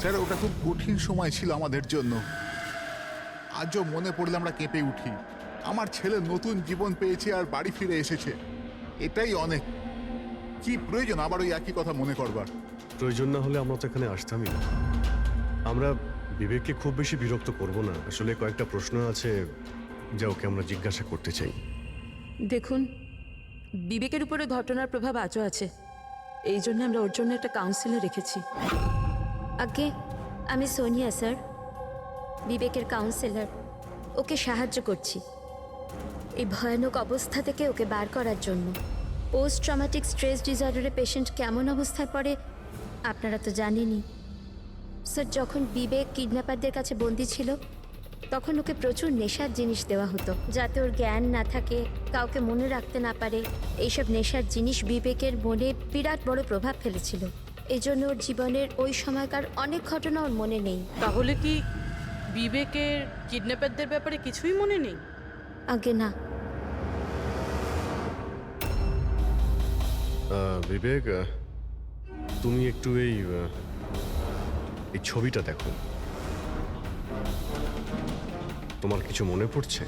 Sir, ওটা খুব কঠিন সময় ছিল আমাদের জন্য। আজও মনে পড়লে আমরা কেঁপে উঠি। আমার ছেলে নতুন জীবন পেয়েছে আর বাড়ি ফিরে এসেছে, এটাই অনেক। কি প্রয়োজন আবার ওই একই কথা মনে করবার? প্রয়োজন না হলে আমরা তো এখানে আসতামই না। আমরা বিবেককে খুব বেশি বিরক্ত করব না। আসলে কয়েকটা প্রশ্ন আছে যা ওকে আমরা জিজ্ঞাসা করতে চাই। দেখুন, বিবেকের উপরে ঘটনার প্রভাব আজও আছে। এই জন্য আমরা ওর জন্য একটা কাউন্সিলর রেখেছি। আগে আমি সোনিয়া স্যার, বিবেকের কাউন্সিলর। ওকে সাহায্য করছি এই ভয়ানক অবস্থা থেকে ওকে বার করার জন্য। পোস্ট ট্রমাটিক স্ট্রেস ডিসঅর্ডারের পেশেন্ট কেমন অবস্থায় পড়ে আপনারা তো জানেনই। স্যার, যখন বিবেক কিডন্যাপারদের কাছে বন্দি ছিল তখন ওকে প্রচুর নেশার জিনিস দেওয়া হতো, যাতে ওর জ্ঞান না থাকে, কাউকে মনে রাখতে না পারে। এইসব নেশার জিনিস বিবেকের মনে বিরাট বড় প্রভাব ফেলেছিল। এই জন্য ওর জীবনের ওই সময়কার অনেক ঘটনা ওর মনে নেই। তাহলে কি বিবেকের কিডন্যাপারদের ব্যাপারে কিছুই মনে নেই? আগে না। বিবেক, তুমি একটু এই ছবিটা দেখো। তোমার কিছু মনে পড়ছে?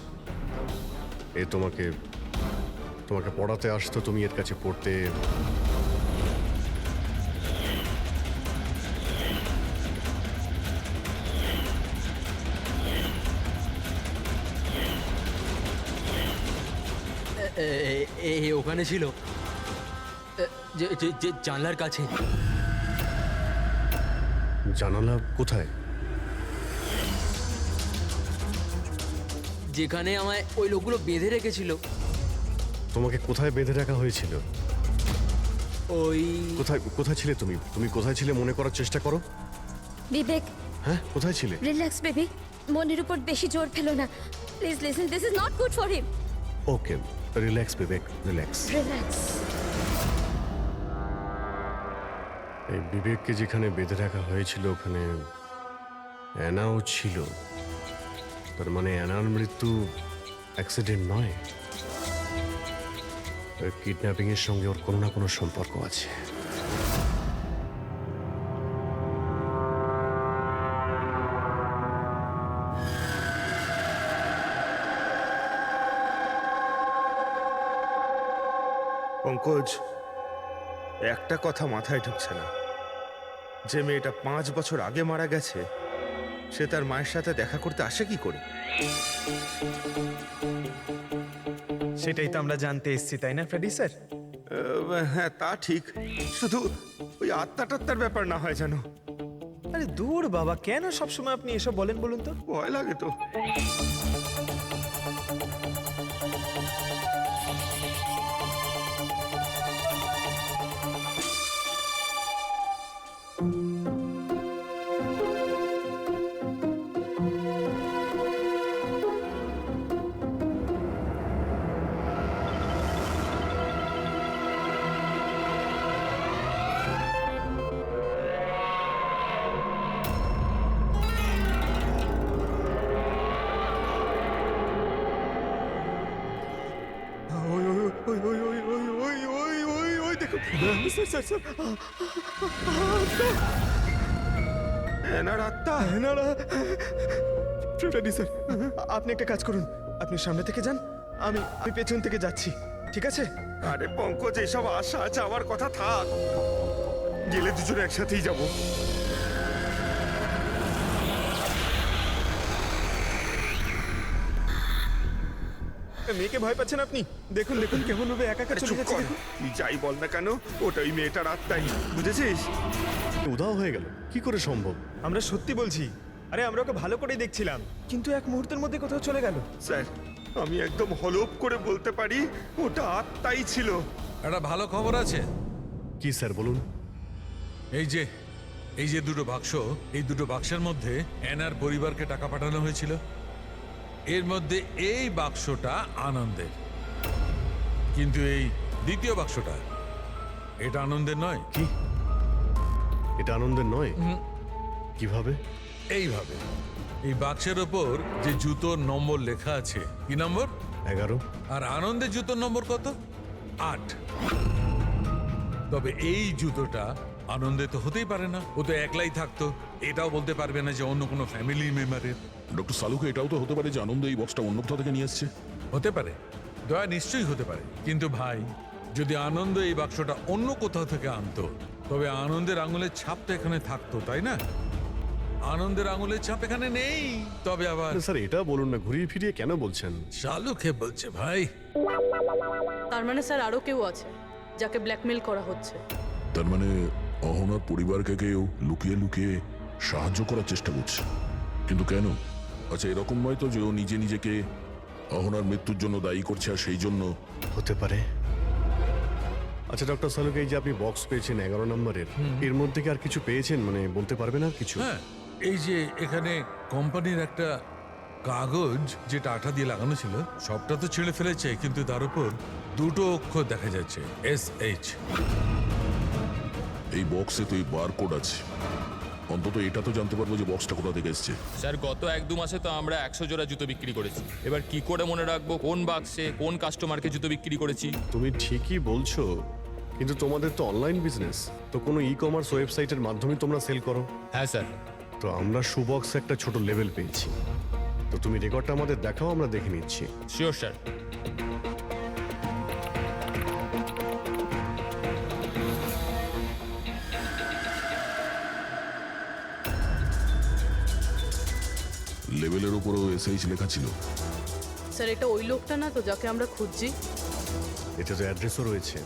এ তোমাকে পড়াতে আসতো, তুমি এর কাছে পড়তে। ওখানে ছিল, জানলার কাছে। জানালা কোথায়? যেখানে আমায় ওই লোকগুলো বেঁধে রেখেছিল। তোমাকে কোথায় বেঁধে রাখা হয়েছিল? ওই কোথায় ছিলে তুমি? তুমি কোথায় ছিলে মনে করার চেষ্টা করো। বিবেক, হ্যাঁ, কোথায় ছিলে? রিল্যাক্স বেবি, মনের উপর বেশি জোর ফেলো না। Please listen, this is not good for him. Okay, relax Vivek, relax. Relax. এই বিবেককে যেখানে বেঁধে রাখা হয়েছিল ওখানে অ্যানাও ছিল। তার মানে অ্যানার মৃত্যু অ্যাক্সিডেন্ট নয়। কিডন্যাপিং এর সঙ্গে ওর কোনো না কোনো সম্পর্ক আছে। পঙ্কজ, একটা কথা মাথায় ঢুকছে না, যে মেয়েটা 5 বছর আগে মারা গেছে সে তার মায়ের সাথে দেখা করতে আসে কি করে? সেটাই তো আমরা জানতে এসেছি, তাই না ফ্রেডি স্যার? হ্যাঁ, তা ঠিক, শুধু ওই আত্মাটাত্মার ব্যাপার না হয় যেন। আরে দূর বাবা, কেন সবসময় আপনি এসব বলেন বলুন তো? ভয় লাগে তো। এনার আত্মা। ফ্রেডি স্যার, আপনি একটা কাজ করুন, আপনি সামনে থেকে যান, আমি পেছন থেকে যাচ্ছি, ঠিক আছে? আরে পঙ্কজ, এসব আশা যাওয়ার কথা থাক, গেলে দুজনে একসাথেই যাবো। মেয়েকে ভয় পাচ্ছেন আপনি? দেখুন দেখুন কেমন ভাবে একা একা চলে চুপ যাচ্ছে। কর, তুই যাই বল না কেন, ওটা ওই মেয়েটার আত্মাই, বুঝেছিস? উধাও হয়ে গেল, কি করে সম্ভব? আমরা সত্যি বলছি, আরে আমরা ওকে ভালো করেই দেখছিলাম, কিন্তু এক মুহূর্তের মধ্যে কোথাও চলে গেল। স্যার, আমি একদম হলফ করে বলতে পারি ওটা আত্মাই ছিল। একটা ভালো খবর আছে। কি স্যার বলুন? এই যে দুটো বাক্স, এই দুটো বাক্সের মধ্যে অ্যানার পরিবারকে টাকা পাঠানো হয়েছিল। এর মধ্যে এই বাক্সটা আনন্দের, কিন্তু এই দ্বিতীয় বাক্সটা এটা আনন্দের নয়। কি? এটা আনন্দের নয়? কিভাবে? এইভাবে, এই বাক্সের ওপর যে জুতোর নম্বর লেখা আছে, কি নম্বর? 11। আর আনন্দের জুতোর নম্বর কত? 8। তবে এই জুতোটা আনন্দে তো হতেই পারে না, ও তো একলাই থাকতো। এটাও বলতে পারবে না যে অন্য কোনো ফ্যামিলি মেম্বারের। ডক্টর সালুকে এটাও তো হতে পারে যে আনন্দ এই বক্সটা অন্য কোথাও থেকে নিয়ে এসছে। হতে পারে, দয়া নিশ্চয়ই হতে পারে, কিন্তু ভাই যদি আনন্দ এই বাক্সটা অন্য কোথাও থেকে আনতো তবে আনন্দের আঙুলের ছাপ তো এখানে থাকতো, তাই না? আনন্দের আঙুলের ছাপ এখানে নেই। তবে আবার স্যার এটা বলুন না, ঘুরিয়ে ফিরিয়ে কেন বলছেন? শালুকে বলছে ভাই। তার মানে স্যার আরও কেউ আছে যাকে ব্ল্যাকমেল করা হচ্ছে। তার মানে অহনার পরিবারকে কেউ লুকিয়ে লুকিয়ে সাহায্য করার চেষ্টা করছে, কিন্তু কেন? আচ্ছা, এরকম নয় তো যে ও নিজে নিজেকে অহনার মৃত্যুর জন্য দায়ী করছে আর সেই জন্য? হতে পারে। আচ্ছা ডক্টর সালুক, এই যে আপনি বক্স পেয়েছেন 11 নম্বরের, এর মধ্যে কি আর কিছু পেয়েছেন? মানে বলতে পারবেন আর কিছু? হ্যাঁ, এই যে এখানে কোম্পানির একটা কাগজ যেটা আঠা দিয়ে লাগানো ছিল সবটা তো ছিঁড়ে ফেলেছে, কিন্তু তার উপর দুটো অক্ষর দেখা যাচ্ছে, SH। এই বক্সে তো এই বারকোড আছে, অন্তত এটা তো জানতে পারবো যে বক্সটা কোথা থেকে এসছে। স্যার গত 1-2 মাসে তো আমরা 100 জোড়া জুতো বিক্রি করেছি। এবার কি করে মনে রাখবো কোন বাক্সে কোন কাস্টমারকে জুতো বিক্রি করেছি? তুমি ঠিকই বলছো, কিন্তু তোমাদের তো অনলাইন বিজনেস, তো কোনো ই কমার্স ওয়েবসাইটের মাধ্যমে তোমরা সেল করো। হ্যাঁ স্যার। তো আমরা শুবক্স একটা ছোট লেভেল পেয়েছি, তো তুমি রেকর্ডটা আমাদের দেখাও, আমরা দেখে নিচ্ছি। Sure sir. লেভেলের উপরও SH লেখা ছিল। স্যার এটা ওই লোকটা না তো যাকে আমরা খুঁজছি? এটা তো অ্যাড্রেসও রয়েছে।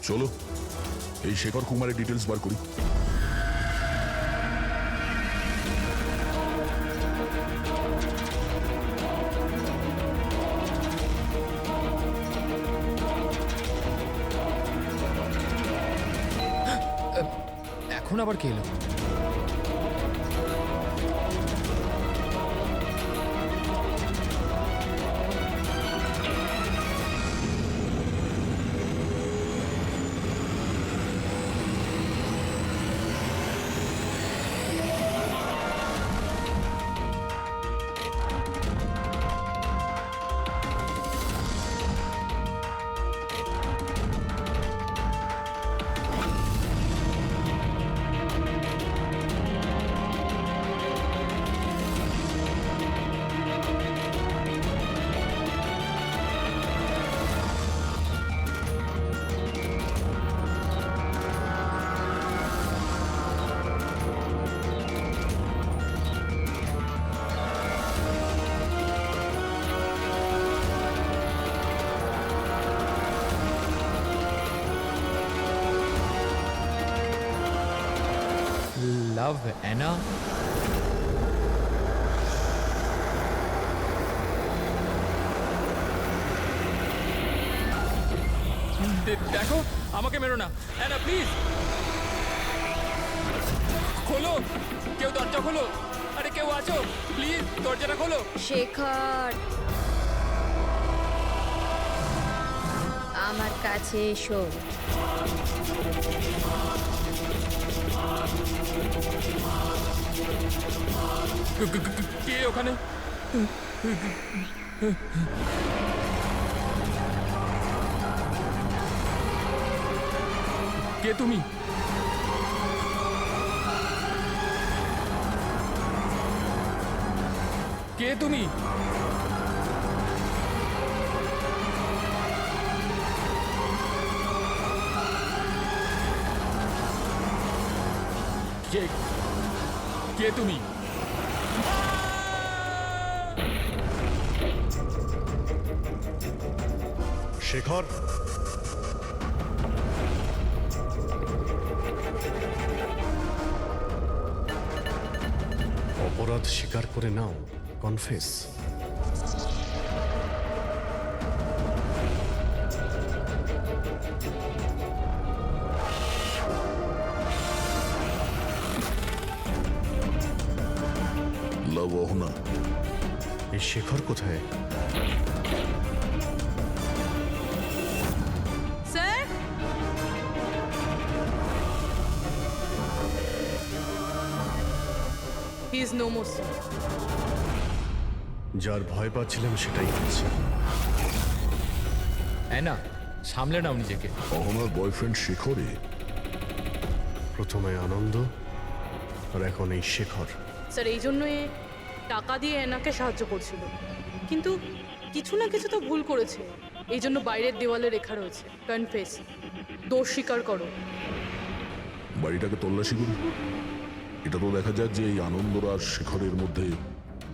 চলো এই শেখর কুমারের ডিটেলস বার করি। এখন আবার কে এলো? Love Anna. দেখো, আমাকে মেরো না অ্যানা, প্লিজ খোলো, কেউ দরজা খোলো। আরে কেউ আছো, প্লিজ দরজাটা খোলো। শেখর, আমার কাছে এসো। কে ওখানে? কে তুমি? কে তুমি? কে কে তুমি? শেখর, অপরাধ স্বীকার করে নাও, কনফেস। লাভ অহনা। এই শেখর কোথায়? Sir he is no more. যার ভয় পাচ্ছিলাম সেটাই হচ্ছে। অ্যানা, সামলে নাও নিজেকে। অহনার বয়ফ্রেন্ড শেখরে প্রথমে আনন্দ, আর এখন এই শেখর। স্যার এই জন্য এ টাকা দিয়ে এনাকে সাহায্য করছিল, কিন্তু কিছু না কিছু তো ভুল করেছে। এই জন্য বাইরের দেওয়ালে লেখা রয়েছে কনফেস, দোষ স্বীকার করো। বাড়িটাকে তল্লাশি করি। এটা তো দেখা যাক যে এই আনন্দ আর শেখরের মধ্যে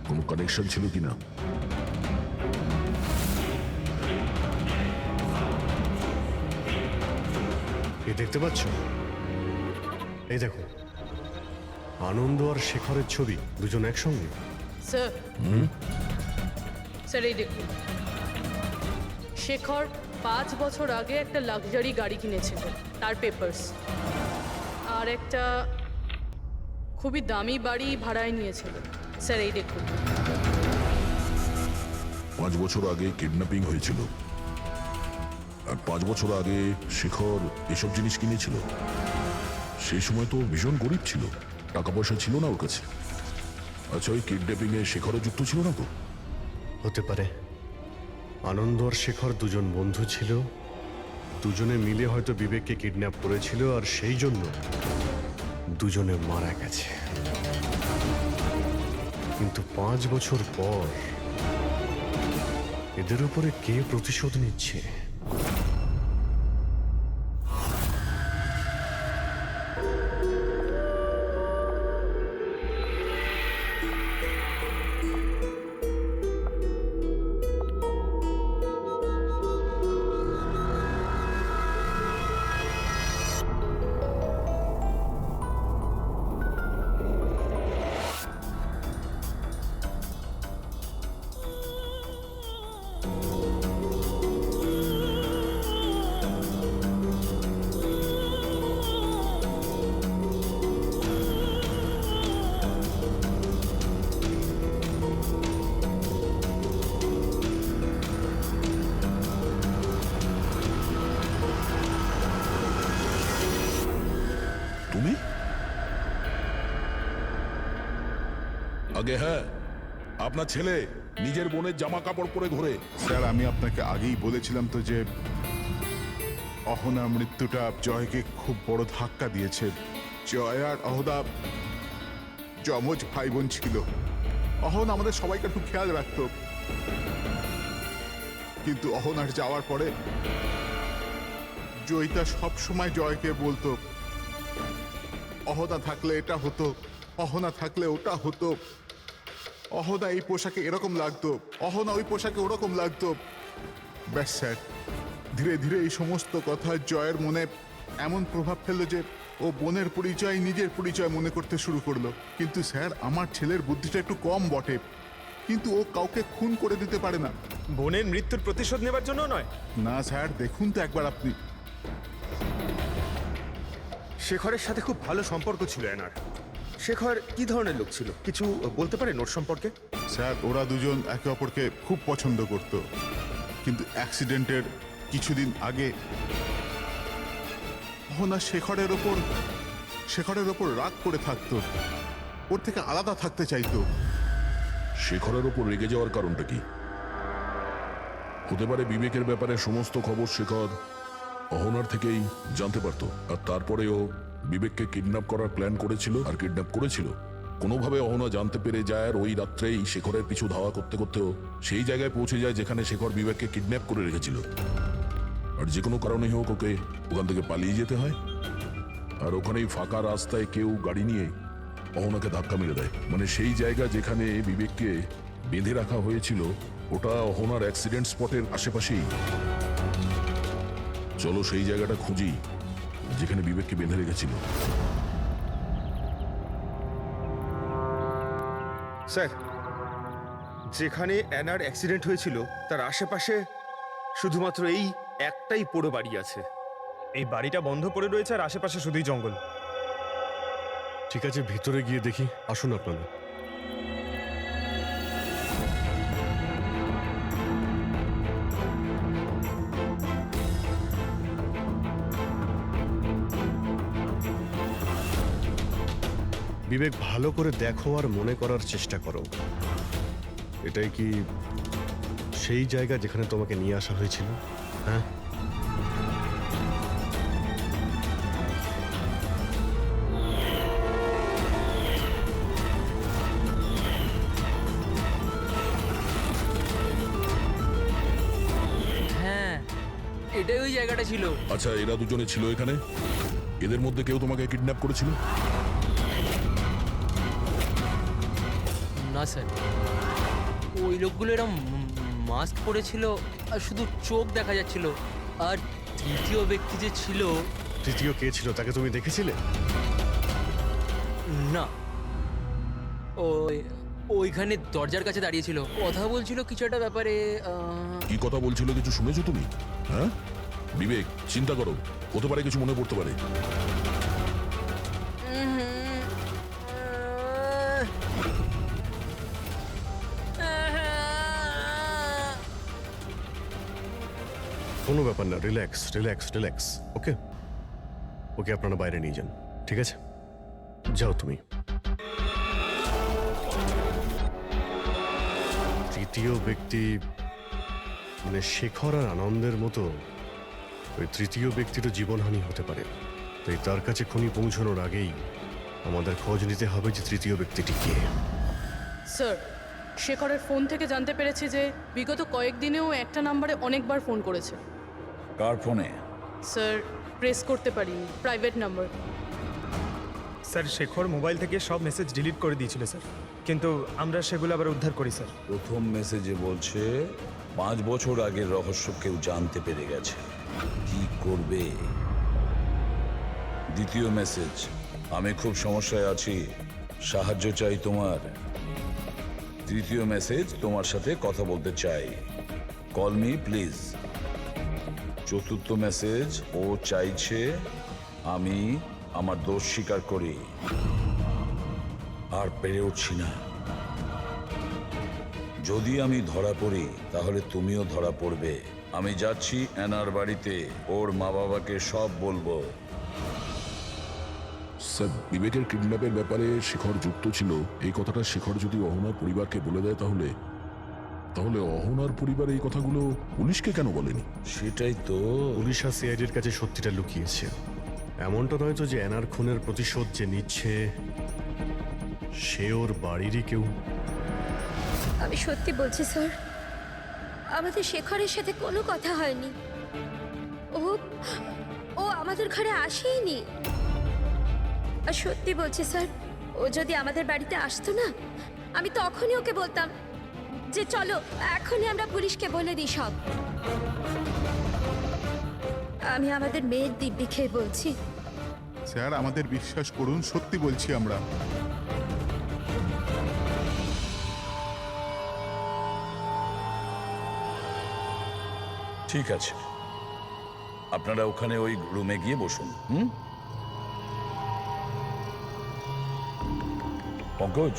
কোনো কানেকশন ছিল কিনা। এ দেখতে পাচ্ছ? এই দেখো, আনন্দ আর শেখরের ছবি, দুজন একসঙ্গে। স্যার স্যার এই দেখুন, শেখর 5 বছর আগে একটা লাক্সারি গাড়ি কিনেছিল, তার পেপারস, আর একটা খুবই দামি বাড়ি ভাড়ায় নিয়েছিল। স্যার এই দেখুন, 5 বছর আগে কিডন্যাপিং হয়েছিল, আর 5 বছর আগে শেখর এসব জিনিস কিনেছিল। সেই সময় তো ভীষণ গরিব ছিল, টাকা পয়সা ছিল না ওর কাছে। আচ্ছা, ওই কিডন্যাপিং এ শেখরও যুক্ত ছিল না তো? হতে পারে। আনন্দ আর শেখর দুজন বন্ধু ছিল, দুজনে মিলে হয়তো বিবেককে কিডন্যাপ করেছিল, আর সেই জন্য দুজনে মারা গেছে। কিন্তু 5 বছর পর এদের উপরে কে প্রতিশোধ নিচ্ছে? তুমি? আগে হ্যাঁ, আপনার ছেলে নিজের বোনের জামা কাপড় পরে ঘোরে। স্যার, আমি আপনাকে আগেই বলেছিলাম তো যে অহনার মৃত্যুটা জয়কে খুব বড় ধাক্কা দিয়েছে। জয় আর অহনা যমজ ভাই বোন ছিল। অহন আমাদের সবাইকে খুব খেয়াল রাখতো, কিন্তু অহনার যাওয়ার পরে জয়িতা সব সময় জয়কে বলতো, অহনা থাকলে এটা হতো, অহনা থাকলে ওটা হতো, অহনা এই পোশাকে এরকম লাগতো, অহনা ওই পোশাকে ওরকম লাগতো। ব্যাস স্যার, ধীরে ধীরে এই সমস্ত কথা জয়ের মনে এমন প্রভাব ফেললো যে ও বোনের পরিচয় নিজের পরিচয় মনে করতে শুরু করলো। কিন্তু স্যার, আমার ছেলের বুদ্ধিটা একটু কম বটে, কিন্তু ও কাউকে খুন করে দিতে পারে না। বোনের মৃত্যুর প্রতিশোধ নেবার জন্য নয়। না স্যার, দেখুন তো একবার আপনি। শেখরের সাথে খুব ভালো সম্পর্ক ছিল এনার। শেখর কি ধরনের লোক ছিল, কিছু বলতে পারেন ওর সম্পর্কে? স্যার, ওরা দুজন একে অপরকে খুব পছন্দ করত, কিন্তু অ্যাক্সিডেন্টের কিছুদিন আগে অহনা শেখরের ওপর রাগ করে থাকতো, ওর থেকে আলাদা থাকতে চাইতো। শেখরের ওপর রেগে যাওয়ার কারণটা কি? হতে পারে বিবেকের ব্যাপারে সমস্ত খবর শেখর অহনার থেকেই জানতে পারতো, আর তারপরেও বিবেককে কিডন্যাপ করার প্ল্যান করেছিল আর কিডন্যাপ করেছিল। কোনোভাবে অহনা জানতে পেরে যায়, আর ওই রাত্রেই শেখরের পিছু ধাওয়া করতে করতেও সেই জায়গায় পৌঁছে যায় যেখানে শেখর বিবেককে কিডন্যাপ করে রেখেছিল। আর যে কোনো কারণেই হোক ওকে ওখান থেকে পালিয়ে যেতে হয়, আর ওখানেই ফাঁকা রাস্তায় কেউ গাড়ি নিয়ে অহনাকে ধাক্কা মেরে দেয়। মানে সেই জায়গা যেখানে বিবেককে বেঁধে রাখা হয়েছিল ওটা অহনার অ্যাক্সিডেন্ট স্পটের আশেপাশেই। চলো সেই জায়গাটা খুঁজি যেখানে বিবেককে বেঁধে রেখেছিল। স্যার, যেখানে অ্যানার অ্যাক্সিডেন্ট হয়েছিল তার আশেপাশে শুধুমাত্র এই একটাই পোড়ো বাড়ি আছে। এই বাড়িটা বন্ধ পড়ে রয়েছে আর আশেপাশে শুধুই জঙ্গল। ঠিক আছে, ভিতরে গিয়ে দেখি। আসুন আপনারা। বিবেক, ভালো করে দেখো আর মনে করার চেষ্টা করো, এটাই কি সেই জায়গা যেখানে তোমাকে নিয়ে আসা হয়েছিল? হ্যাঁ, এটাই ওই জায়গাটা ছিল। আচ্ছা, এরা দুজনে ছিল এখানে? এদের মধ্যে কেউ তোমাকে কিডন্যাপ করেছিল? না স্যার, ওই লোকগুলো এরম মাস্ক পরেছিল আর শুধু চোখ দেখা যাচ্ছিল। আর তৃতীয় ব্যক্তি যে ছিল, তৃতীয় কে ছিল তাকে তুমি দেখেছিলে? না, ওই ওইখানে দরজার কাছে দাঁড়িয়ে ছিল, কথা বলছিল কিছু একটা ব্যাপারে। কি কথা বলছিল কিছু শুনেছো তুমি? হ্যাঁ বিবেক, চিন্তা করো, হতে পারে কিছু মনে পড়তে পারে। কোনো ব্যাপার না, রিল্যাক্স রিল্যাক্স রিল্যাক্স। ওকে ওকে, আপনারা বাইরে নিয়ে যান, ঠিক আছে? যাও তুমি। তৃতীয় ব্যক্তি মানে শেখর আর আনন্দের মতো ওই তৃতীয় ব্যক্তিরও জীবনহানি হতে পারে, তাই তার কাছে খনি পৌঁছানোর আগেই আমাদের খোঁজ নিতে হবে যে তৃতীয় ব্যক্তিটি কে। স্যার, শেখরের ফোন থেকে জানতে পেরেছি যে বিগত কয়েকদিনেও একটা নাম্বারে অনেকবার ফোন করেছে। কার ফোনে? স্যার, প্রেস করতে পারিনি, private number. Sir, Shekhar mobile থেকে সব মেসেজ ডিলিট করে দিয়েছিল স্যার, কিন্তু আমরা সেগুলো আবার উদ্ধার করি স্যার। প্রথম মেসেজে বলছে 5 বছর আগের রহস্য কেউ জানতে পেরে গেছে, কি করবে? দ্বিতীয় মেসেজ, আমি খুব সমস্যায় আছি, সাহায্য চাই তোমার। তৃতীয় মেসেজ, তোমার সাথে কথা বলতে চাই, কল মি প্লিজ। চতুর্থ মেসেজ, ও চাইছে আমি আমার দোষ স্বীকার করি, আর পেরে উঠছি না। যদি আমি ধরা পড়ি তাহলে তুমিও ধরা পড়বে। আমি যাচ্ছি অ্যানার বাড়িতে, ওর মা বাবাকে সব বলবো। স্যার, বিবেকের কিডন্যাপের ব্যাপারে শেখর যুক্ত ছিল এই কথাটা শেখর যদি অহনার পরিবারকে বলে দেয় তাহলে তাহলে অহনার পরিবার এই কথাগুলো পুলিশকে কেন বলেনি? সেটাই তো। পুলিশ আর সিআইডির কাছে সত্যিটা লুকিয়েছে। এমনটা নয় তো যে অ্যানার খুনের প্রতিশোধ যে নিচ্ছে সে ওর বাড়িরই কেউ। আমি সত্যি বলছি স্যার, আমাদের শেখরের সাথে কোনো কথা হয়নি। ও ও আমাদের ঘরে আসেইনি। আর সত্যি বলছি স্যার, ও যদি আমাদের বাড়িতে আসতো না, আমি তখনই ওকে বলতাম যে চলো এখনই আমরা পুলিশকে বলে দিই সব। আমি আমাদের মেয়ের দিব্যি খেয়ে বলছি। স্যার, আমাদের বিশ্বাস করুন, সত্যি বলছি আমরা। ঠিক আছে, আপনারা ওখানে ওই রুমে গিয়ে বসুন। পঙ্কজ,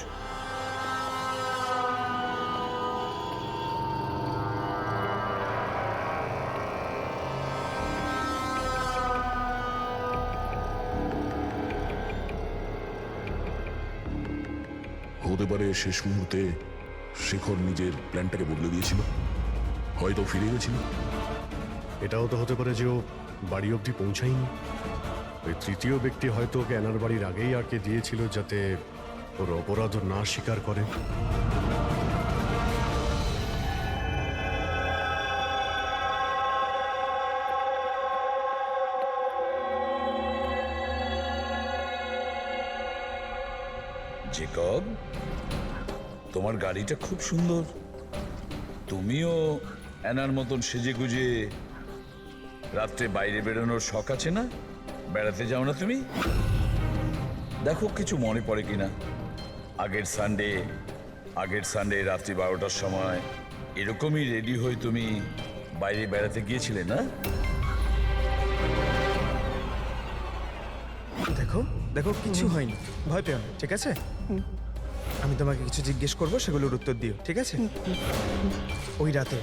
হতে পারে শেষ মুহূর্তে শেখর নিজের প্ল্যানটাকে বদলে দিয়েছিল, হয়তো ফিরে গেছিল। এটাও তো হতে পারে যে ও বাড়ি অবধি পৌঁছায়নি। ওই তৃতীয় ব্যক্তি হয়তো ওকে অ্যানার বাড়ির আগেই আটকে দিয়েছিল যাতে ওর অপরাধ না স্বীকার করে। জেকব, তোমার গাড়িটা খুব সুন্দর। তুমিও অ্যানার মতন সেজে গুজে রাত্রে বাইরে বেরোনোর শখ আছে না? বেড়াতে যাও না তুমি? দেখো কিছু মনে পড়ে কিনা। আগের সানডে রাত্রি 12টার সময় এরকমই রেডি হয়ে তুমি বাইরে বেড়াতে গিয়েছিলে না? দেখো দেখো, কিছু হয়নি, ভয় পেও না, ঠিক আছে? আমি তোমাকে কিছু জিজ্ঞেস করবো, সেগুলোর উত্তর দিও, ঠিক আছে? ওই রাতে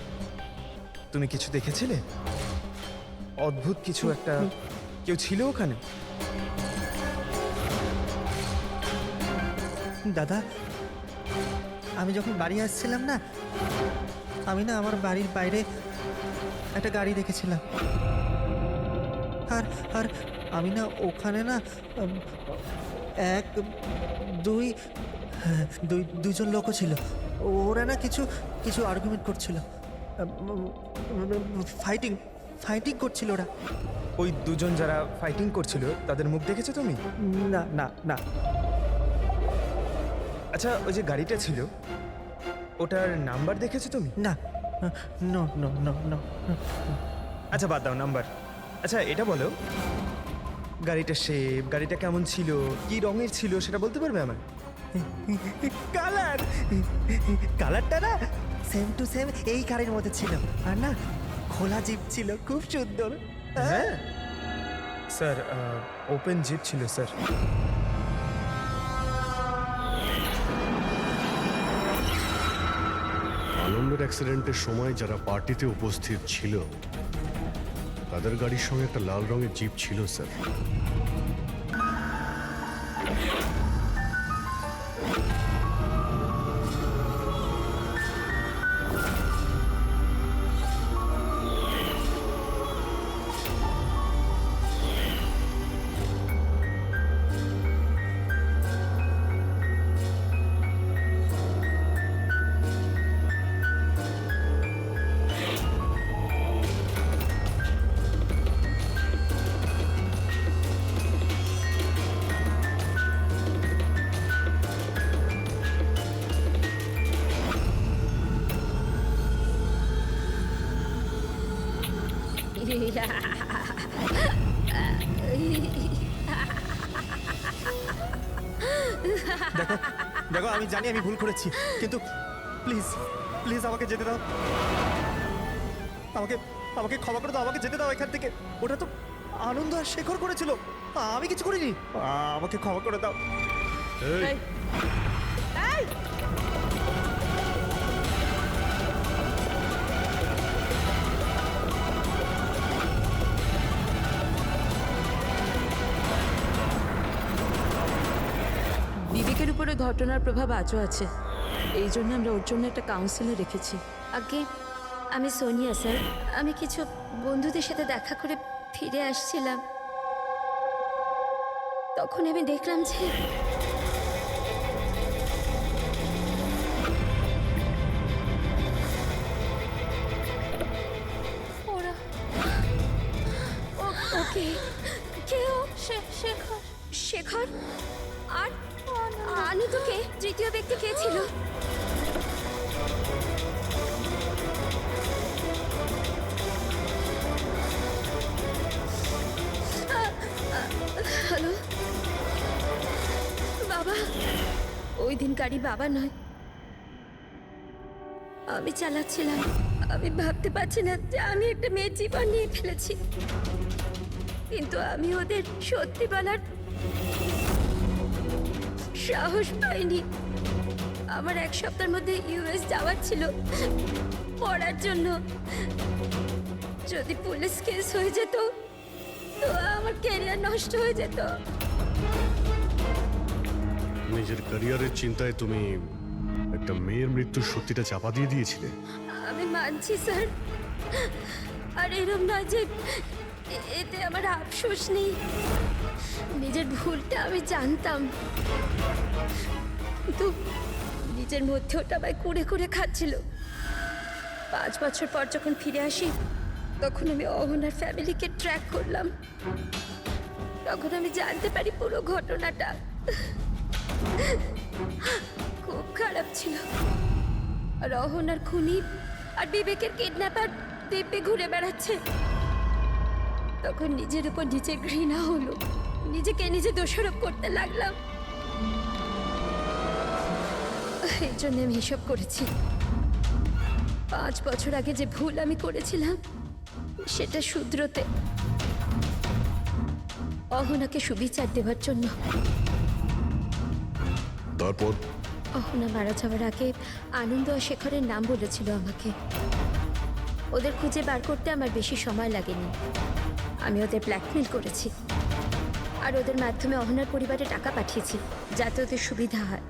তুমি কিছু দেখেছিলে? অদ্ভুত কিছু একটা, কেউ ছিল ওখানে? দাদা, আমি যখন বাড়ি আসছিলাম না, আমি না আমার বাড়ির বাইরে একটা গাড়ি দেখেছিলাম। আর আর আমি না ওখানে না দুজন লোকও ছিল। ওরা না কিছু আর্গুমেন্ট করছিল, ফাইটিং করছিল ওরা। ওই দুজন যারা ফাইটিং করছিল তাদের মুখ দেখেছো তুমি? না না না। আচ্ছা, ওই যে গাড়িটা ছিল ওটার নাম্বার দেখেছো তুমি? না, নো নো নো নো। আচ্ছা, বাদ দাও নাম্বার। আচ্ছা, এটা বলো, গাড়িটা শেপ, গাড়িটা কেমন ছিল, কি রঙের ছিল সেটা বলতে পারবে আমার? কালার, কালারটা না সেম টু সেম এই কারের মধ্যে ছিল। আর না, খোলা জিপ ছিল, খুব সুন্দর। হ্যাঁ স্যার, ওপেন জিপ ছিল স্যার। আনন্দের অ্যাক্সিডেন্টের সময় যারা পার্টিতে উপস্থিত ছিল তাদের গাড়ির সঙ্গে একটা লাল রঙের জিপ ছিল স্যার। দেখো দেখো, আমি জানি আমি ভুল করেছি, কিন্তু প্লিজ প্লিজ আমাকে যেতে দাও। আমাকে আমাকে ক্ষমা করে দাও, আমাকে যেতে দাও এখান থেকে। ওটা তো আনন্দ আর শেখর করেছিল, আমি কিছু করিনি। আমাকে ক্ষমা করে দাও। এই, এই, এই! বিবেকের উপরে ঘটনার প্রভাব আজও আছে, এই জন্য আমরা ওর জন্য একটা কাউন্সিলর রেখেছি। আগে আমি সোনিয়া স্যার। আমি কিছু বন্ধুদের সাথে দেখা করে ফিরে আসছিলাম, তখন আমি দেখলাম যে ওরা ওকে কেউ শেখর শেখর আর আনন্দকে তৃতীয় ব্যক্তি কে ছিল? হ্যালো বাবা, ওই দিন গাড়ি বাবা নয়, আমি চালাচ্ছিলাম। আমি ভাবতে পারছি না যে আমি একটা মেয়ের জীবন নিয়ে ফেলেছি, কিন্তু আমি ওদের সত্যি বলার সাহস পাইনি। আমার এক সপ্তাহের মধ্যে ইউএস যাওয়ার ছিল পড়ার জন্য। যদি পুলিশ কেস হয়ে যেত তো আমার ক্যারিয়ার নষ্ট হয়ে যেত। নিজের ক্যারিয়ারের চিন্তায় তুমি একটা মেয়ের মৃত্যুর সত্যিটা চাপা দিয়ে দিয়েছিলে। আমি মানছি স্যার, আর এরম নয় যে এতে আমার আফসোস নেই। নিজের ভুলটা আমি জানতাম, কিন্তু নিজের মধ্যে ওটা আমায় কুড়ে কুড়ে খাচ্ছিল। 5 বছর পর যখন ফিরে আসি তখন আমি অহনার ফ্যামিলিকে ট্র্যাক করলাম। তখন আমি জানতে পারি পুরো ঘটনাটা। খুব খারাপ ছিল। আর অহনার খুনি আর বিবেকের কিডন্যাপার দিব্যে ঘুরে বেড়াচ্ছে। তখন নিজের উপর নিজে ঘৃণা হলো, নিজেকে নিজে দোষারোপ করতে লাগলাম। এই জন্য আমি এসব করেছি। 5 বছর আগে যে ভুল আমি করেছিলাম সেটা শুধরোতে, অহনাকে সুবিচার দেওয়ার জন্য। তারপর অহনা মারা যাওয়ার আগে আনন্দ আর শেখরের নাম বলেছিল আমাকে। ওদের খুঁজে বার করতে আমার বেশি সময় লাগেনি। আমি ওদের ব্ল্যাকমেল করেছি, আর ওদের মাধ্যমে অহনার পরিবারে টাকা পাঠিয়েছি যাতে ওদের সুবিধা হয়।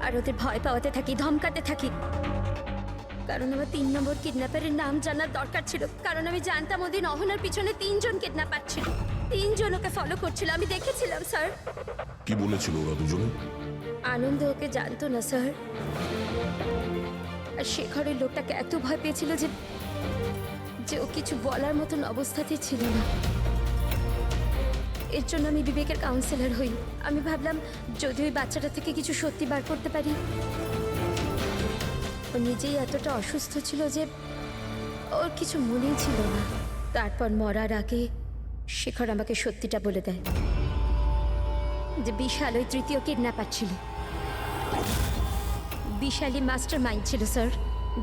আর ওদের ভয় পাওয়াতে থাকি, ধমকাতে থাকি। কারণ আমার 3 নম্বর কিডন্যাপারের নাম জানার দরকার ছিল। কারণ আমি জানতাম ওদিন অহনার পিছনে 3 জন কিডন্যাপার ছিল, 3 জন ওকে ফলো করছিল। আমি দেখেছিলাম স্যার। কি বলেছিল ওরা দুজনে? আনন্দ ওকে জানতো না স্যার। আর শেখরের লোকটাকে এত ভয় পেয়েছিল যে যে ও কিছু বলার মতন অবস্থাতেই ছিল না। এর জন্য আমি বিবেকের কাউন্সিলর হই। আমি ভাবলাম যদি ওই বাচ্চাটা থেকে কিছু সত্যি বার করতে পারি। ও নিজেই এতটা অসুস্থ ছিল যে ওর কিছু মনেই ছিল না। তারপর মরার আগে শেখর আমাকে সত্যিটা বলে দেয় যে বিশাল ওই তৃতীয় কিডন্যাপার ছিল। বিশালই মাস্টার মাইন্ড ছিল স্যার।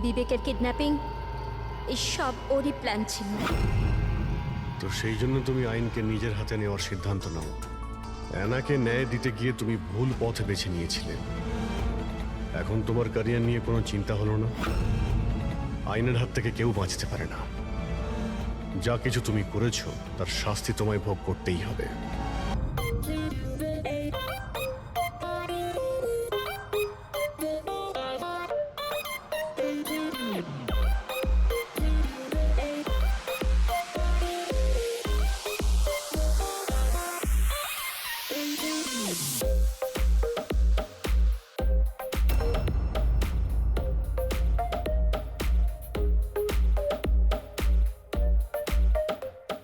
বিবেকের কিডন্যাপিং এই সব ওরই প্ল্যান ছিল। তো সেই জন্য তুমি আইনকে নিজের হাতে নেওয়ার সিদ্ধান্ত নাও। অ্যানাকে ন্যায় দিতে গিয়ে তুমি ভুল পথে বেছে নিয়েছিলে। এখন তোমার ক্যারিয়ার নিয়ে কোনো চিন্তা হলো না। আইনের হাত থেকে কেউ বাঁচতে পারে না। যা কিছু তুমি করেছো তার শাস্তি তোমায় ভোগ করতেই হবে।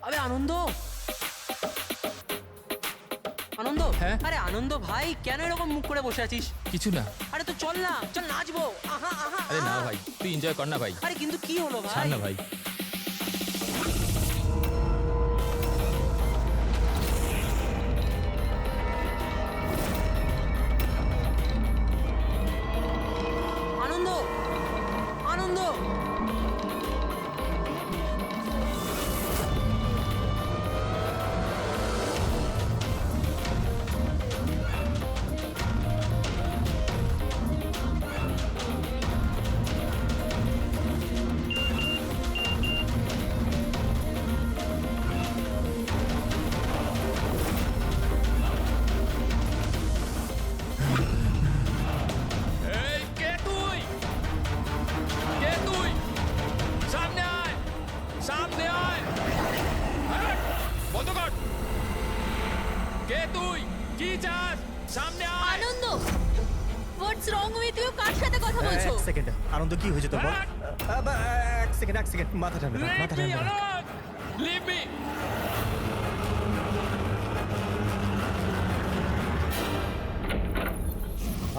আরে আনন্দ, আনন্দ, হ্যাঁ? আরে আনন্দ ভাই, কেন এরকম মুখ করে বসে আছিস? কিছু না। আরে তো চল না, চল নাচবো। আহা আহা আরে না আহা। ভাই, তুই এনজয় কর না ভাই। আরে কিন্তু কি হলো ভাই? ছাড় না ভাই। আনন্দ, আনন্দ, এই কে তুই? কে তুই? সামনে আয়, সামনে আয়। হাট! বন্ধ কর। কে তুই? কি চাস? সামনে আয়। আনন্দ, হোয়াটস রং উইথ ইউ? কার সাথে কথা বলছো? এক সেকেন্ড, আনন্দ কি হয়েছে তোর বল? হ্যাঁ? এক সেকেন্ড, মাথা ঠান্ডা রাখ, মাথা Leave me ঠান্ডা রাখ। alone! Leave me!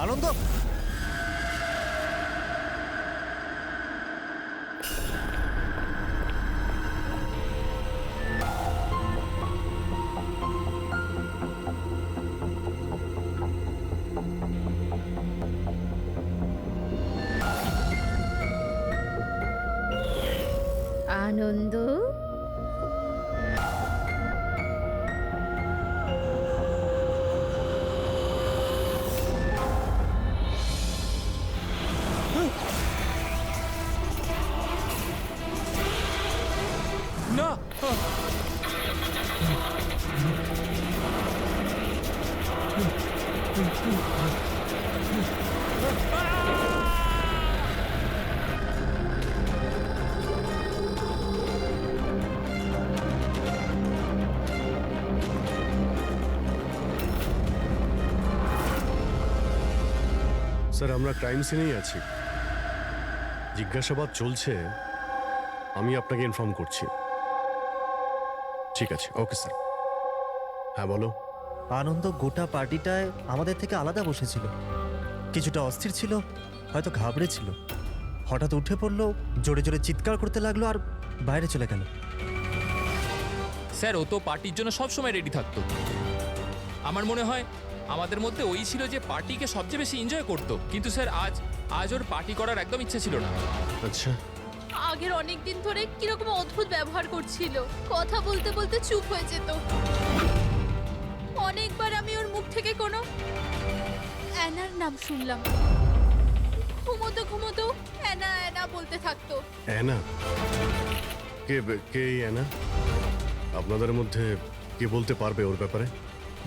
আনন্দ, আনন্দ, না! স্যার, আমরা ক্রাইম সিনেই আছি। জিজ্ঞাসাবাদ চলছে। আমি আপনাকে ইনফর্ম করছি। ঠিক আছে, ওকে স্যার। হ্যাঁ বলো। আনন্দ গোটা পার্টিটায় আমাদের থেকে আলাদা বসেছিল। কিছুটা অস্থির ছিল, হয়তো ঘাবড়েছিল। হঠাৎ উঠে পড়লো, জোরে জোরে চিৎকার করতে লাগলো আর বাইরে চলে গেল। স্যার, ও তো পার্টির জন্য সবসময় রেডি থাকতো। আমার মনে হয় আমাদের মধ্যে ওই ছিল যে পার্টিকে সবচেয়ে বেশি এনজয় করতো। কিন্তু স্যার আজ ওর পার্টি করার একদম ইচ্ছা ছিল না। আচ্ছা, আগের অনেক দিন ধরে কিরকম অদ্ভুত ব্যবহার করছিল। কথা বলতে বলতে চুপ হয়ে যেত। অনেকবার আমি ওর মুখ থেকে কোনো অ্যানার নাম শুনলাম। ঘুমোতো ঘুমোতো অ্যানা অ্যানা বলতে থাকতো। অ্যানা? কে কে এই অ্যানা? আপনাদের মধ্যে কে বলতে পারবে ওর ব্যাপারে?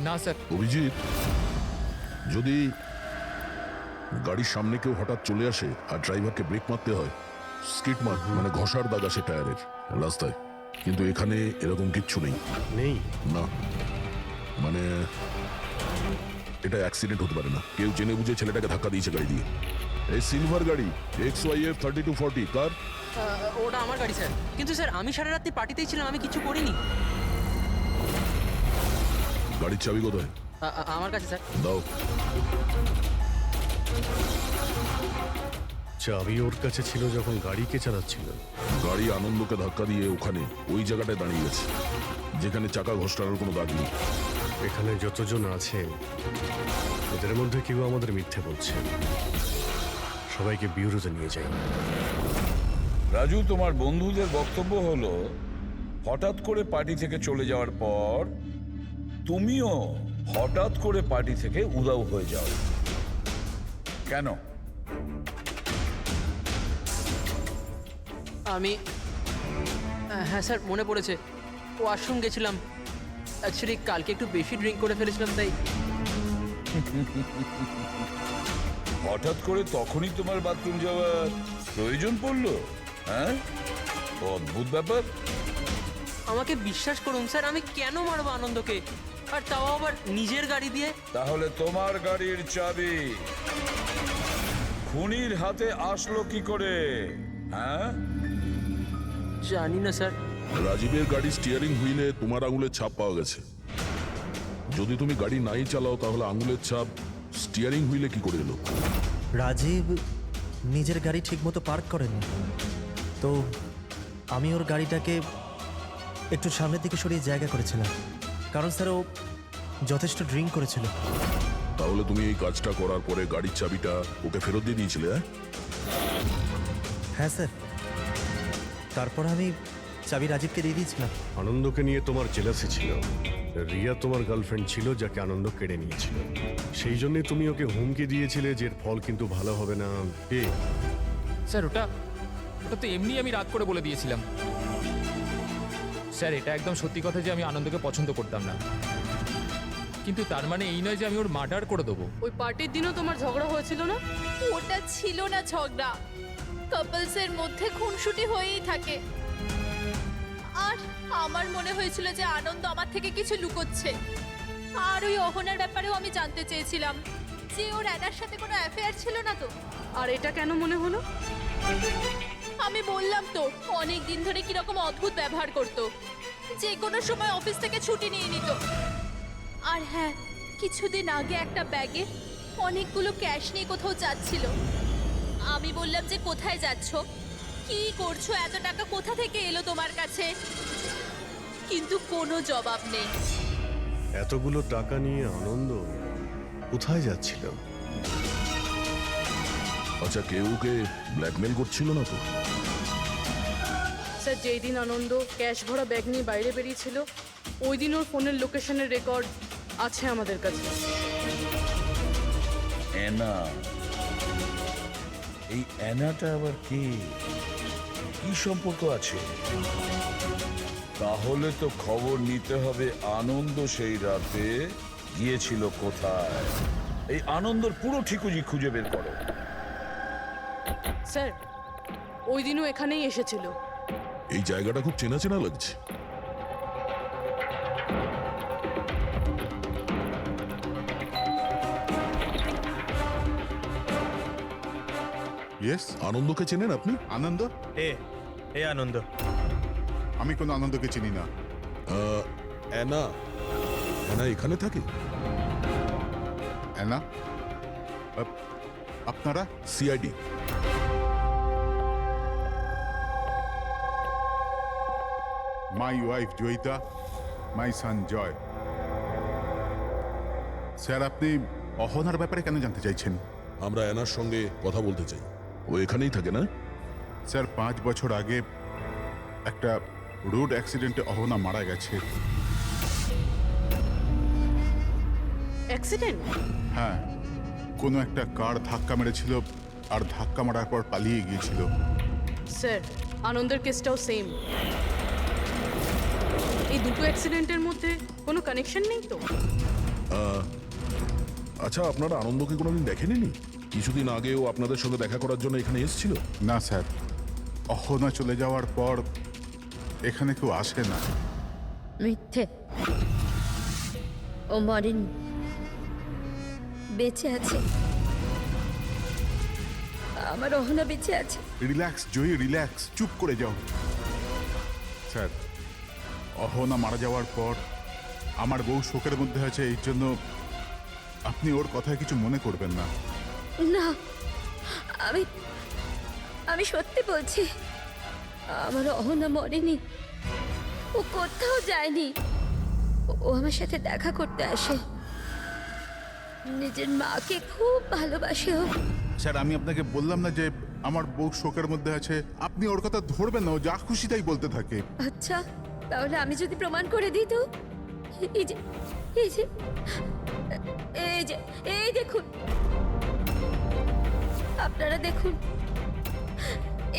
না স্যার। অভিজিৎ, যদি গাড়ির সামনে কেউ হঠাৎ চলে আসে আর ড্রাইভারকে ব্রেক মারতে হয়, স্কিড মার্ক মানে ঘষার দাগ আসে টায়ারের রাস্তায়, কিন্তু এখানে এরকম কিচ্ছু নেই। নেই? না, মানে এটা অ্যাক্সিডেন্ট হতে পারে না। কেউ জেনে বুঝে ছেলেটাকে ধাক্কা দিয়েছে গাড়ি দিয়ে। এই সিলভার গাড়ি XYF 3240 কার? ওটা আমার গাড়ি স্যার, কিন্তু স্যার আমি সারা রাত্রি পার্টিতেই ছিলাম, আমি কিছু করিনি। গাড়ির চাবি কোথায়? আমার কাছে স্যার। দাও। চাবি ওর কাছে ছিল যখন গাড়িকে চালাচ্ছিল। গাড়ি আনন্দকে ধাক্কা দিয়ে ওখানে ওই জায়গাটায় দাঁড়িয়ে গেছে, যেখানে চাকা ঘষটানোর কোনো দাগ নেই। এখানে যতজন আছে এদের মধ্যে কেউ আমাদের মিথ্যে বলছে। সবাইকে বিউরোতে নিয়ে যাই। রাজু, তোমার বন্ধুদের বক্তব্য হলো হঠাৎ করে পার্টি থেকে চলে যাওয়ার পর তুমিও হঠাৎ করে পার্টি থেকে উধাও হয়ে যাও। কেন? আমি হ্যাঁ স্যার, মনে পড়েছে, ওয়াশরুম গেছিলাম। অ্যাকচুয়ালি কালকে একটু বেশি ড্রিঙ্ক করে ফেলেছিলাম, তাই। হঠাৎ করে তখনই তোমার বাথরুম যাওয়ার প্রয়োজন পড়লো? হ্যাঁ, অদ্ভুত ব্যাপার। আমাকে বিশ্বাস করুন স্যার, আমি কেন মারবো আনন্দকে, আর তাও আবার নিজের গাড়ি দিয়ে? তাহলে তোমার গাড়ির চাবি খুনির হাতে আসলো কি করে? হ্যাঁ, জানি না স্যার। রাজীবের গাড়ির স্টিয়ারিং হুইলে তোমার আঙুলের ছাপ পাওয়া গেছে। যদি তুমি গাড়ি নাই চালাও তাহলে আঙুলের ছাপ স্টিয়ারিং হুইলে কি করে এলো? রাজীব নিজের গাড়ি ঠিকমতো পার্ক করেনি, তো আমি ওর গাড়িটাকে একটু সামনের দিকে সরিয়ে জায়গা করেছিলাম, কারণ স্যার ও যথেষ্ট ড্রিঙ্ক করেছিল। তাহলে তুমি এই কাজটা করার পরে গাড়ির চাবিটা ওকে ফেরত দিয়ে দিয়েছিলে? হ্যাঁ স্যার, তারপর আমি চাবি রাজীবকে দিয়ে দিয়েছিলাম। আনন্দকে নিয়ে তোমার জেলাসি ছিল। রিয়া তোমার গার্লফ্রেন্ড ছিল যাকে আনন্দ কেড়ে নিয়েছিল। সেই জন্যই তুমি ওকে হুমকি দিয়েছিলে যে এর ফল কিন্তু ভালো হবে না। স্যার ওটা তো এমনি আমি রাত করে বলে দিয়েছিলাম। স্যার এটা একদম সত্যি কথা যে আমি আনন্দকে পছন্দ করতাম না, কিন্তু তার মানে এই নয় যে আমি ওর মার্ডার করে দেবো। ওই পার্টির দিনও তোমার ঝগড়া হয়েছিল না? ওটা ছিল না ঝগড়া, কাপলসের মধ্যে খুনসুটি হয়েই থাকে। আর আমার মনে হয়েছিল যে আনন্দ আমার থেকে কিছু লুকোচ্ছে। আর ওই অহনার ব্যাপারেও আমি জানতে চেয়েছিলাম যে ওর অ্যানার সাথে কোনো অ্যাফেয়ার ছিল না তো। আর এটা কেন মনে হলো? আমি বললাম তো, অনেক দিন ধরে কিরকম অদ্ভুত ব্যবহার করতো, যে কোনো সময় অফিস থেকে ছুটি নিয়ে নিত। আর হ্যাঁ, কিছুদিন আগে একটা ব্যাগে অনেকগুলো ক্যাশ নিয়ে কোথাও যাচ্ছিল। আমি বললাম যে কোথায় যাচ্ছ, কি করছো, এত টাকা কোথা থেকে এলো তোমার কাছে? কিন্তু কোনো জবাব নেই। এতগুলো টাকা নিয়ে আনন্দ কোথায় যাচ্ছিল? আচ্ছা, কেউ ওকে ব্ল্যাকমেল করছিল না তো? স্যার যেই দিন আনন্দ ক্যাশ ভরা ব্যাগ নিয়ে বাইরে বেরিয়েছিল, ওই দিন ওর ফোনের লোকেশনের রেকর্ড আছে আমাদের কাছে। অ্যানা, এই অ্যানাটা আবার কি সম্পর্ক আছে? তাহলে তো খবর নিতে হবে আনন্দ সেই রাতে গিয়েছিল কোথায়। এই আনন্দর পুরো ঠিকুজি খুঁজে বের করো। স্যার ওই দিনও এখানেই এসেছিল। এই জায়গাটা খুব চেনা চেনা লাগছে। ইয়েস, আনন্দকে চেনেন আপনি? আনন্দ? এ আনন্দ। আমি কোনো আনন্দকে চিনি না। অ্যানা? অ্যানা এখানে থাকে? অ্যানা? আপনারা? CID. My wife Joyita, my son Joy. Sir আপনি অহনার ব্যাপারে কেন জানতে চাইছেন? আমরা অ্যানার সঙ্গে কথা বলতে চাই। ও এখানেই থাকে না? স্যার 5 বছর আগে একটা রোড অ্যাক্সিডেন্টে অহনা মারা গেছে। অ্যাক্সিডেন্ট? হ্যাঁ, কোনো একটা কার ধাক্কা মেরেছিল আর ধাক্কা মারার পর পালিয়ে গিয়েছিল। স্যার আনন্দের কেসটাও সেম। এই দুটো অ্যাক্সিডেন্টের মধ্যে কোনো কানেকশন নেই তো? আচ্ছা, আপনারা আনন্দকে কোনোদিন দেখেননি? কিছুদিন আগেও আপনাদের সঙ্গে দেখা করার জন্য এখানে এসেছিল? না স্যার, অহনা চলে যাওয়ার পর এখানে কেউ আসে না। মিথ্যে, ও মরেনি, বেঁচে আছে। আমার অহনা বেঁচে আছে। রিল্যাক্স জয়ী, রিল্যাক্স, চুপ করে যাও। স্যার, অহনা মারা যাওয়ার পর আমার বউ শোকের মধ্যে আছে, এই জন্য আপনি ওর কথায় কিছু মনে করবেন না। না, আমি আমি সত্যি বলছি, আমার অহনা মরেনি, ও কোথাও যায়নি। ও আমার সাথে দেখা করতে আসে, নিজের মাকে খুব ভালোবাসে ও। স্যার, আমি আপনাকে বললাম না যে আমার বউ শোকের মধ্যে আছে? আপনি ওর কথা ধরবেন না, ও যা খুশি তাই বলতে থাকে। আচ্ছা, তাহলে আমি যদি প্রমাণ করে দিই তো? এই যে এই যে এই যে এই দেখুন, আপনারা দেখুন,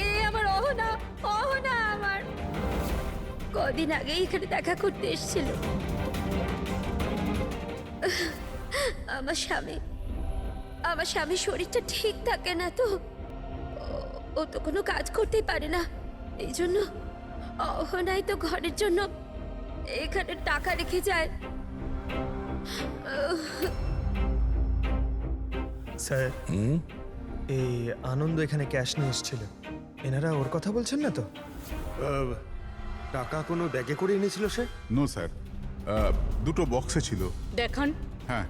এই আমার অহনা, অহনা আমার কদিন আগে এখানে দেখা করতে এসেছিল। আমার স্বামীর শরীরটা ঠিক থাকে না তো, ও তো কোনো কাজ করতেই পারে না, এই জন্য অহনাই তো ঘরের জন্য এখানে টাকা রেখে যায়। স্যার, এই আনন্দ এখানে ক্যাশ নিয়ে এসেছিল, এনারা ওর কথা বলছেন না তো? টাকা কোনো ব্যাগে করে এনেছিল সে? নো স্যার, দুটো বক্সে ছিল। দেখান। হ্যাঁ,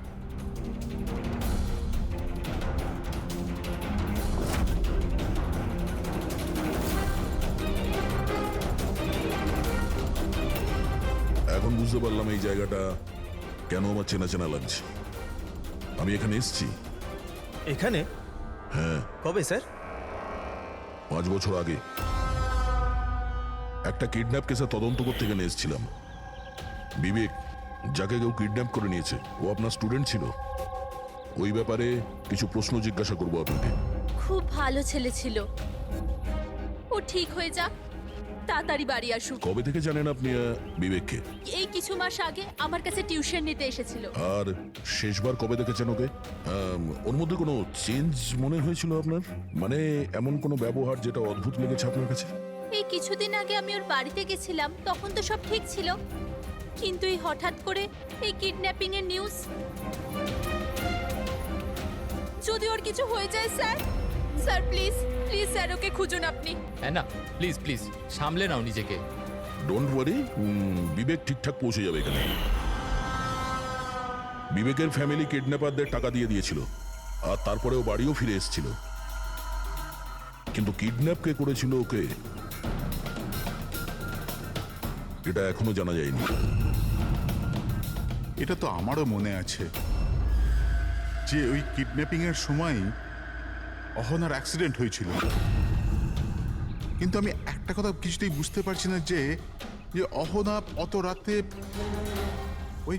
এখন বুঝতে পারলাম এই জায়গাটা কেন আমার চেনা চেনা লাগছে। আমি এখানে এসেছি। এখানে? হ্যাঁ। কবে স্যার? 5 বছর আগে একটা কিডন্যাপ কেসে তদন্ত করতে এখানে এসেছিলাম। বিবেক, যাকে কেউ কিডন্যাপ করে নিয়েছে, ও আপনার স্টুডেন্ট ছিল। ওই ব্যাপারে কিছু প্রশ্ন জিজ্ঞাসা করবো আপনাকে। খুব ভালো ছেলে ছিল, ও ঠিক হয়ে যাক, তাড়াতাড়ি বাড়ি আসুক। কবে থেকে জানেন আপনি বিবেককে? এই কিছু মাস আগে আমার কাছে টিউশন নিতে এসেছিল। আর শেষবার কবে দেখেছেন ওকে? ওর মধ্যে কোনো চেঞ্জ মনে হয়েছিল আপনার? মানে এমন কোনো ব্যবহার যেটা অদ্ভুত লেগেছে আপনার কাছে? এই কিছুদিন আগে আমি ওর বাড়িতে গেছিলাম, তখন তো সব ঠিক ছিল, কিন্তু এই হঠাৎ করে এই কিডন্যাপিং এর নিউজ। যদি ওর কিছু হয়ে যায় sir, sir please please sir okay খুঁজুন আপনি। হ্যাঁ না, প্লিজ প্লিজ সামলে নাও নিজেকে। ডোন্ট ওয়ারি, বিবেক ঠিকঠাক পৌঁছে যাবে এখানে। বিবেকের ফ্যামিলি কিডন্যাপারদের টাকা দিয়ে দিয়েছিল, আর তারপরে ও বাড়িও ফিরে এসেছিল। কিন্তু কিডন্যাপ কে করেছিল ওকে, এটা এখনো জানা যায়নি। এটা তো আমারও মনে আছে যে ওই কিডন্যাপিং এর সময় অহনার অ্যাক্সিডেন্ট হয়েছিল, কিন্তু আমি একটা কথা কিছুতেই বুঝতে পারছি না যে অহনা অত রাতে ওই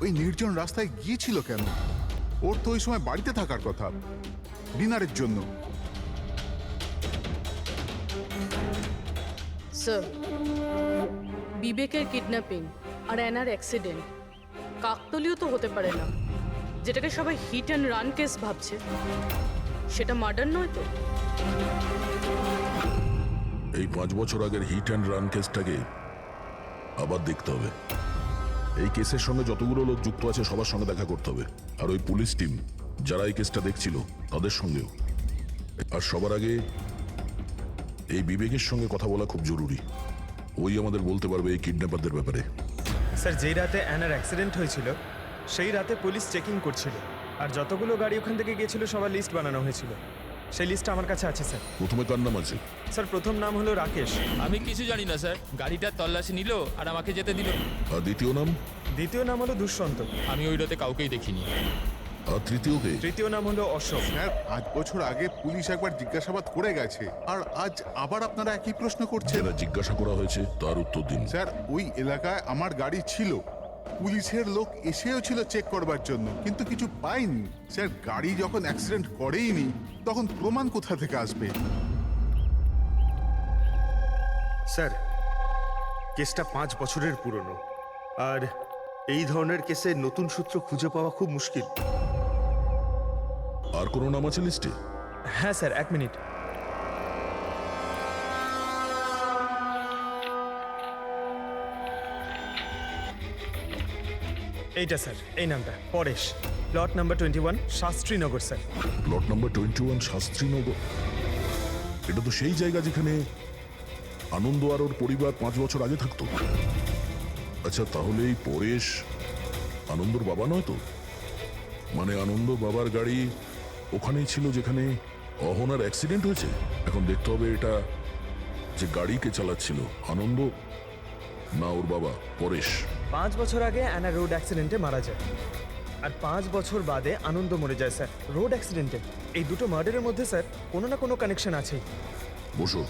ওই নির্জন রাস্তায় গিয়েছিল কেন? ওর তো ওই সময় বাড়িতে থাকার কথা, ডিনারের জন্য। স্যার, বিবেকের কিডন্যাপিং আর অ্যানার অ্যাক্সিডেন্ট কাকতলীয় তো হতে পারে না। যেটাকে সবাই হিট অ্যান্ড রান কেস ভাবছে, সেটা মার্ডার নয় তো? এই 5 বছর আগের হিট অ্যান্ড রান কেসটাকে আবার দেখতে হবে। এই কেসের সঙ্গে যতগুলো লোক যুক্ত আছে সবার সঙ্গে দেখা করতে হবে, আর ওই পুলিশ টিম যারা এই কেসটা দেখছিল তাদের সঙ্গেও। আর সবার আগে এই বিবেকের সঙ্গে কথা বলা খুব জরুরি। ওই আমাদের বলতে পারবে এই কিডন্যাপারদের ব্যাপারে। স্যার, যেই রাতে অ্যানার অ্যাক্সিডেন্ট হয়েছিল সেই রাতে পুলিশ চেকিং করছিল, আর যতগুলো গাড়ি ওখান থেকে গিয়েছিল সবার লিস্ট বানানো হয়েছিল। সেই লিস্টটা আমার কাছে আছে স্যার। প্রথমে কার নাম আছে? স্যার, প্রথম নাম হলো রাকেশ। আমি কিছু জানি না স্যার, গাড়িটার তল্লাশি নিল আর আমাকে যেতে দিল। আর দ্বিতীয় নাম? দ্বিতীয় নাম হলো দুষ্যন্ত। আমি ওই রাতে কাউকেই দেখিনি। আর তৃতীয় কে? তৃতীয় নাম হলো অশোক। স্যার, 5 বছর আগে পুলিশ একবার জিজ্ঞাসাবাদ করে গেছে, আর আজ আবার আপনারা একই প্রশ্ন করছেন। যারা জিজ্ঞাসা করা হয়েছে তার উত্তর দিন। স্যার, ওই এলাকায় আমার গাড়ি ছিল, পুলিশের লোক এসেও ছিল চেক করবার জন্য, কিন্তু কিছু পাইনি। স্যার, গাড়ি যখন অ্যাক্সিডেন্ট করেইনি তখন প্রমাণ কোথা থেকে আসবে? স্যার, কেসটা 5 বছরের পুরনো, আর এই ধরনের কেসে নতুন সূত্র খুঁজে পাওয়া খুব মুশকিল। আর কোনো নাম আছে লিস্টে? হ্যাঁ স্যার, 1 মিনিট। এইটা স্যার, এই নামটা Paresh. Plot number 21 Shastrinagar sir. Plot number 21 Shastrinagar. এটা তো সেই জায়গা যেখানে আনন্দ আর ওর পরিবার 5 বছর আগে থাকতো। আচ্ছা, তাহলে এই পরেশ আনন্দর বাবা নয় তো? মানে আনন্দ বাবার গাড়ি ওখানেই ছিল যেখানে অহনার অ্যাক্সিডেন্ট হয়েছে। এখন দেখতে হবে এটা যে গাড়িকে চালাচ্ছিল, আনন্দ না ওর বাবা পরেশ। 5 বছর আগে অ্যানা রোড অ্যাক্সিডেন্টে মারা যায়, আর 5 বছর বাদে আনন্দ মরে যায় স্যার রোড অ্যাক্সিডেন্টে। এই দুটো মার্ডারের মধ্যে স্যার কোনো না কোনো কানেকশন আছেই। বসো।